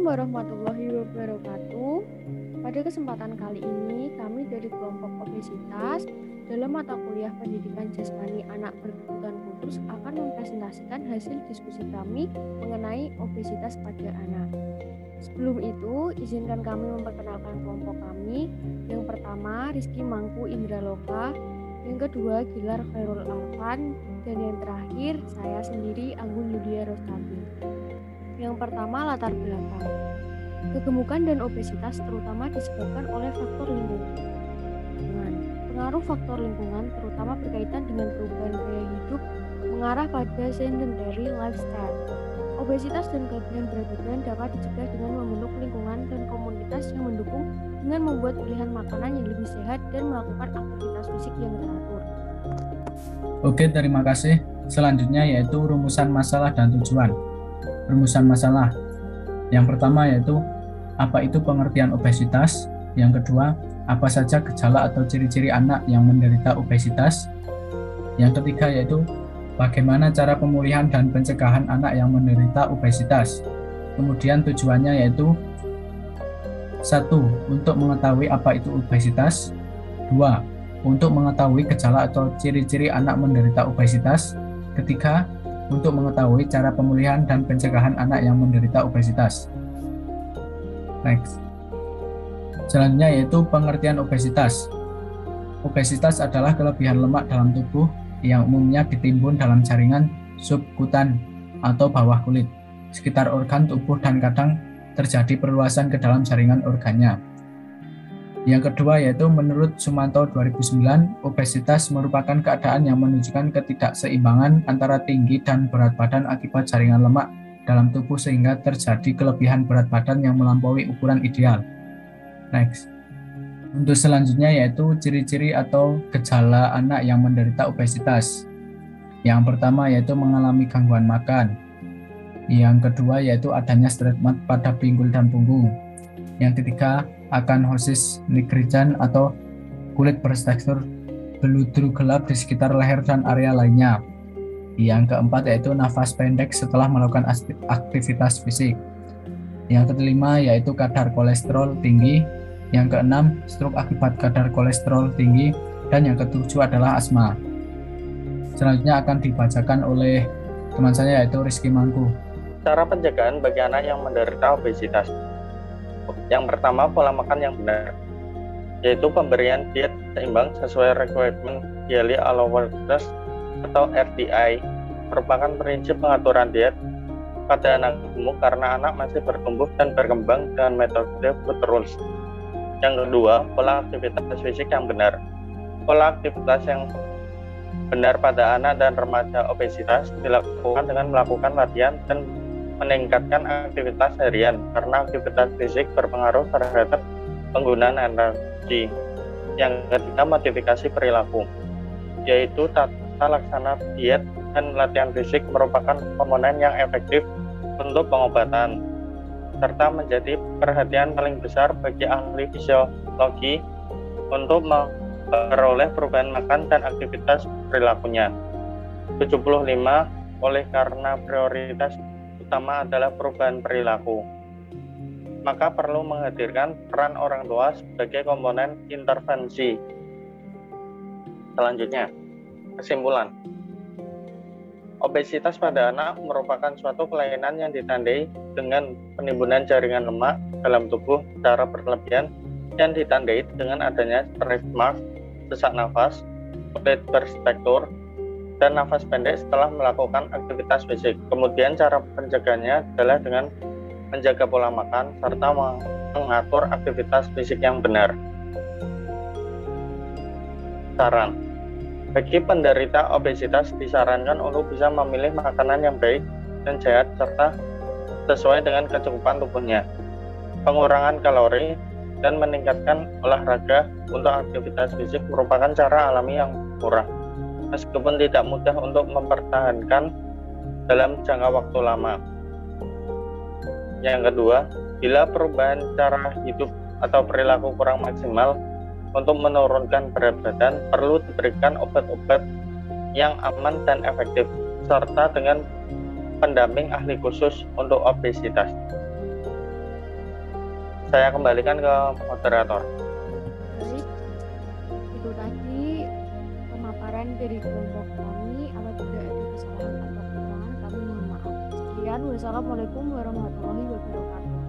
Assalamualaikum warahmatullahi wabarakatuh. Pada kesempatan kali ini, kami dari kelompok obesitas dalam mata kuliah pendidikan jasmani anak berkebutuhan khusus akan mempresentasikan hasil diskusi kami mengenai obesitas pada anak. Sebelum itu, izinkan kami memperkenalkan kelompok kami. Yang pertama, Rizky Mangku Indraloka. Yang kedua, Gilar Khairul Alfan. Dan yang terakhir, saya sendiri, Anggun Yulia Rostati. Yang pertama, latar belakang. Kegemukan dan obesitas terutama disebabkan oleh faktor lingkungan. Pengaruh faktor lingkungan terutama berkaitan dengan perubahan gaya hidup mengarah pada sedentary lifestyle. Obesitas dan kelebihan berat badan dapat dicegah dengan membentuk lingkungan dan komunitas yang mendukung dengan membuat pilihan makanan yang lebih sehat dan melakukan aktivitas fisik yang teratur. Oke, terima kasih. Selanjutnya yaitu rumusan masalah dan tujuan. Rumusan masalah. Yang pertama yaitu apa itu pengertian obesitas. Yang kedua, apa saja gejala atau ciri-ciri anak yang menderita obesitas. Yang ketiga yaitu bagaimana cara pemulihan dan pencegahan anak yang menderita obesitas. Kemudian tujuannya yaitu 1. Untuk mengetahui apa itu obesitas. 2. Untuk mengetahui gejala atau ciri-ciri anak menderita obesitas. Ketiga, untuk mengetahui cara pemulihan dan pencegahan anak yang menderita obesitas. Next. Selanjutnya yaitu pengertian obesitas. Obesitas adalah kelebihan lemak dalam tubuh yang umumnya ditimbun dalam jaringan subkutan atau bawah kulit, sekitar organ tubuh dan kadang terjadi perluasan ke dalam jaringan organnya. Yang kedua yaitu menurut Sumanto 2009, obesitas merupakan keadaan yang menunjukkan ketidakseimbangan antara tinggi dan berat badan akibat jaringan lemak dalam tubuh sehingga terjadi kelebihan berat badan yang melampaui ukuran ideal. Next. Untuk selanjutnya yaitu ciri-ciri atau gejala anak yang menderita obesitas. Yang pertama yaitu mengalami gangguan makan. Yang kedua yaitu adanya stretch pada pinggul dan punggung. Yang ketiga, akanthosis nigricans atau kulit bertekstur beludru gelap di sekitar leher dan area lainnya. Yang keempat yaitu nafas pendek setelah melakukan aktivitas fisik. Yang kelima yaitu kadar kolesterol tinggi. Yang keenam, stroke akibat kadar kolesterol tinggi. Dan yang ketujuh adalah asma. Selanjutnya akan dibacakan oleh teman saya yaitu Rizky Mangku. Cara pencegahan bagi anak yang menderita obesitas. Yang pertama, pola makan yang benar, yaitu pemberian diet seimbang sesuai requirement daily allowance atau RDI, merupakan prinsip pengaturan diet pada anak gemuk karena anak masih bertumbuh dan berkembang dengan metode food rules. Yang kedua, pola aktivitas fisik yang benar. Pola aktivitas yang benar pada anak dan remaja obesitas dilakukan dengan melakukan latihan dan meningkatkan aktivitas harian karena aktivitas fisik berpengaruh terhadap penggunaan energi. Yang ketiga, modifikasi perilaku, yaitu tata laksana diet dan latihan fisik merupakan komponen yang efektif untuk pengobatan, serta menjadi perhatian paling besar bagi ahli fisiologi untuk memperoleh perubahan makan dan aktivitas perilakunya. 75. Oleh karena prioritas utama adalah perubahan perilaku, maka perlu menghadirkan peran orang tua sebagai komponen intervensi. Selanjutnya, kesimpulan. Obesitas pada anak merupakan suatu kelainan yang ditandai dengan penimbunan jaringan lemak dalam tubuh secara berlebihan yang ditandai dengan adanya stretch marks, sesak nafas, kulit bertekstur, dan nafas pendek setelah melakukan aktivitas fisik. Kemudian cara pencegahannya adalah dengan menjaga pola makan serta mengatur aktivitas fisik yang benar. Saran. Bagi penderita obesitas disarankan untuk bisa memilih makanan yang baik dan sehat serta sesuai dengan kecukupan tubuhnya. Pengurangan kalori dan meningkatkan olahraga untuk aktivitas fisik merupakan cara alami yang murah, meskipun tidak mudah untuk mempertahankan dalam jangka waktu lama. Yang kedua, bila perubahan cara hidup atau perilaku kurang maksimal untuk menurunkan berat badan, perlu diberikan obat-obat yang aman dan efektif, serta dengan pendamping ahli khusus untuk obesitas. Saya kembalikan ke moderator. Baik, itu tadi pemaparan dari kelompok kami. Apabila ada kesalahan atau kekurangan, kami mohon maaf. Sekian, wassalamualaikum warahmatullahi wabarakatuh.